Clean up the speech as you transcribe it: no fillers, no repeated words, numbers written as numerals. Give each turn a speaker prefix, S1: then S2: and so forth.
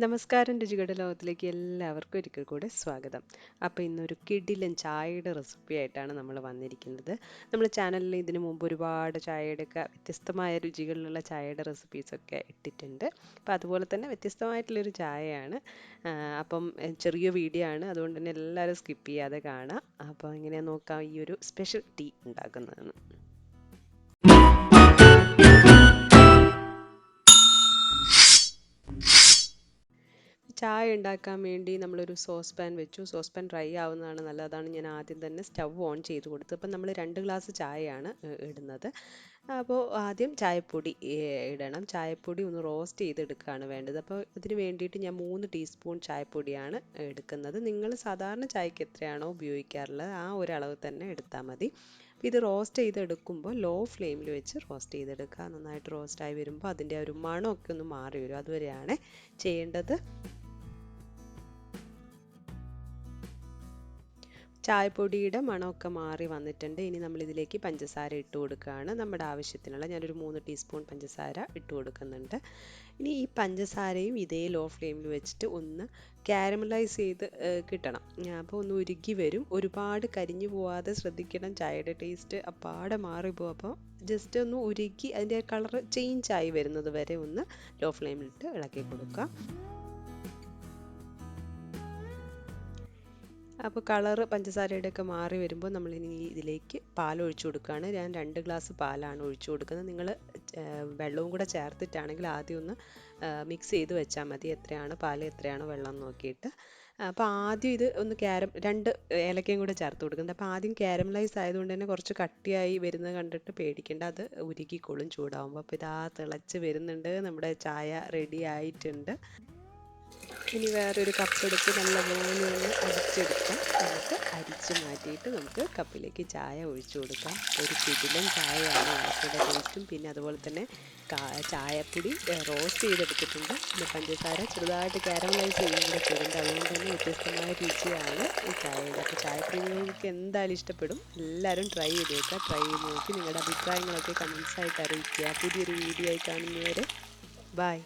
S1: നമസ്കാരം രുചികളുടെ ലോകത്തിലേക്ക് എല്ലാവർക്കും ഒരിക്കൽ കൂടെ സ്വാഗതം. അപ്പോൾ ഇന്നൊരു കിടിലൻ ചായയുടെ റെസിപ്പി ആയിട്ടാണ് നമ്മൾ വന്നിരിക്കുന്നത്. നമ്മൾ ചാനലിൽ ഇതിനു മുമ്പ് ഒരുപാട് ചായയുടെയൊക്കെ വ്യത്യസ്തമായ രുചികളിലുള്ള ചായയുടെ റെസിപ്പീസൊക്കെ ഇട്ടിട്ടുണ്ട്. അപ്പോൾ അതുപോലെ തന്നെ വ്യത്യസ്തമായിട്ടുള്ളൊരു ചായയാണ്. അപ്പം ചെറിയ വീഡിയോ ആണ്, അതുകൊണ്ട് തന്നെ എല്ലാവരും സ്കിപ്പ് ചെയ്യാതെ കാണാം. അപ്പോൾ എങ്ങനെയാ നോക്കാം ഈ ഒരു സ്പെഷ്യൽ ടീ ഉണ്ടാക്കുന്നതെന്ന്. ചായ ഉണ്ടാക്കാൻ വേണ്ടി നമ്മളൊരു സോസ് പാൻ വെച്ചു. സോസ് പാൻ ഡ്രൈ ആവുന്നതാണ് നല്ലത്. അതാണ് ഞാൻ ആദ്യം തന്നെ സ്റ്റവ് ഓൺ ചെയ്ത് കൊടുത്തത്. അപ്പം നമ്മൾ 2 ഗ്ലാസ് ചായയാണ് ഇടുന്നത്. അപ്പോൾ ആദ്യം ചായപ്പൊടി ഇടണം. ചായപ്പൊടി ഒന്ന് റോസ്റ്റ് ചെയ്തെടുക്കുകയാണ് വേണ്ടത്. അപ്പോൾ ഇതിന് വേണ്ടിയിട്ട് ഞാൻ 3 ടീസ്പൂൺ ചായപ്പൊടിയാണ് എടുക്കുന്നത്. നിങ്ങൾ സാധാരണ ചായക്ക് എത്രയാണോ ഉപയോഗിക്കാറുള്ളത് ആ ഒരു അളവ് തന്നെ എടുത്താൽ മതി. ഇത് റോസ്റ്റ് ചെയ്തെടുക്കുമ്പോൾ ലോ ഫ്ലെയിമിൽ വെച്ച് റോസ്റ്റ് ചെയ്തെടുക്കുക. നന്നായിട്ട് റോസ്റ്റായി വരുമ്പോൾ അതിൻ്റെ ഒരു മണമൊക്കെ ഒന്ന് മാറി വരും. അതുവരെയാണ് ചെയ്യേണ്ടത്. ചായപ്പൊടിയുടെ മണമൊക്കെ മാറി വന്നിട്ടുണ്ട്. ഇനി നമ്മൾ ഇതിലേക്ക് പഞ്ചസാര ഇട്ട് കൊടുക്കുകയാണ്. നമ്മുടെ ആവശ്യത്തിനുള്ള ഞാനൊരു 3 ടീസ്പൂൺ പഞ്ചസാര ഇട്ട് കൊടുക്കുന്നുണ്ട്. ഇനി ഈ പഞ്ചസാരയും ഇതേ ലോ ഫ്ലെയിമിൽ വെച്ചിട്ട് ഒന്ന് കാരമലൈസ് ചെയ്ത് കിട്ടണം. അപ്പോൾ ഒന്ന് ഉരുകി വരും. ഒരുപാട് കരിഞ്ഞു പോവാതെ ശ്രദ്ധിക്കണം. ചായയുടെ ടേസ്റ്റ് അപ്പാടെ മാറിപ്പോകും. അപ്പോൾ ജസ്റ്റ് ഒന്ന് ഉരുകി അതിൻ്റെ കളർ ചേഞ്ച് ആയി വരുന്നത് വരെ ഒന്ന് ലോ ഫ്ലെയിമിലിട്ട് ഇളക്കി കൊടുക്കുക. അപ്പോൾ കളറ് പഞ്ചസാരയുടെ ഒക്കെ മാറി വരുമ്പോൾ നമ്മൾ ഇനി ഇതിലേക്ക് പാൽ ഒഴിച്ചു കൊടുക്കുകയാണ്. ഞാൻ 2 ഗ്ലാസ് പാലാണ് ഒഴിച്ചു കൊടുക്കുന്നത്. നിങ്ങൾ വെള്ളവും കൂടെ ചേർത്തിട്ടാണെങ്കിൽ ആദ്യം ഒന്ന് മിക്സ് ചെയ്ത് വെച്ചാൽ മതി. എത്രയാണ് പാൽ എത്രയാണ് വെള്ളം നോക്കിയിട്ട്. അപ്പോൾ ആദ്യം ഇത് ഒന്ന് 2 ഏലക്കയും കൂടെ ചേർത്ത് കൊടുക്കുന്നത്. അപ്പോൾ ആദ്യം കാരമലൈസ് ആയതുകൊണ്ട് തന്നെ കുറച്ച് കട്ടിയായി വരുന്നത് കണ്ടിട്ട് പേടിക്കേണ്ട, അത് ഉരുകിക്കോളും ചൂടാവുമ്പോൾ. അപ്പോൾ ഇതാ തിളച്ച് വരുന്നുണ്ട്. നമ്മുടെ ചായ റെഡി ആയിട്ടുണ്ട്. ഇനി വേറൊരു കപ്പ് എടുത്ത് നല്ലപോലെ ഒന്ന് അരിച്ചെടുക്കാം. നമുക്ക് അരിച്ച് മാറ്റിയിട്ട് നമുക്ക് കപ്പിലേക്ക് ചായ ഒഴിച്ചു കൊടുക്കാം. ഒരു കിടിലൻ ചായയാണ്. ആൾക്കാരുടെ ടേസ്റ്റും പിന്നെ അതുപോലെ തന്നെ ചായപ്പൊടി റോസ്റ്റ് ചെയ്തെടുത്തിട്ടുണ്ട്. പിന്നെ പഞ്ചസാര ചെറുതായിട്ട് കാരമലൈസ് ചെയ്യുകയും കൂടെ ചെയ്തിട്ടുണ്ട്. അതുകൊണ്ട് തന്നെ വ്യത്യസ്തമായ രുചിയാണ് ഈ ചായയുടെ. അപ്പോൾ ചായപ്രിയങ്ങൾക്ക് എന്തായാലും ഇഷ്ടപ്പെടും. എല്ലാവരും ട്രൈ ചെയ്ത് നോക്കുക. ട്രൈ ചെയ്ത് നോക്കി നിങ്ങളുടെ അഭിപ്രായങ്ങളൊക്കെ കമൻസായിട്ട് അറിയിക്കുക. പുതിയൊരു വീഡിയോ ആയി കാണുന്നവരെ ബൈ.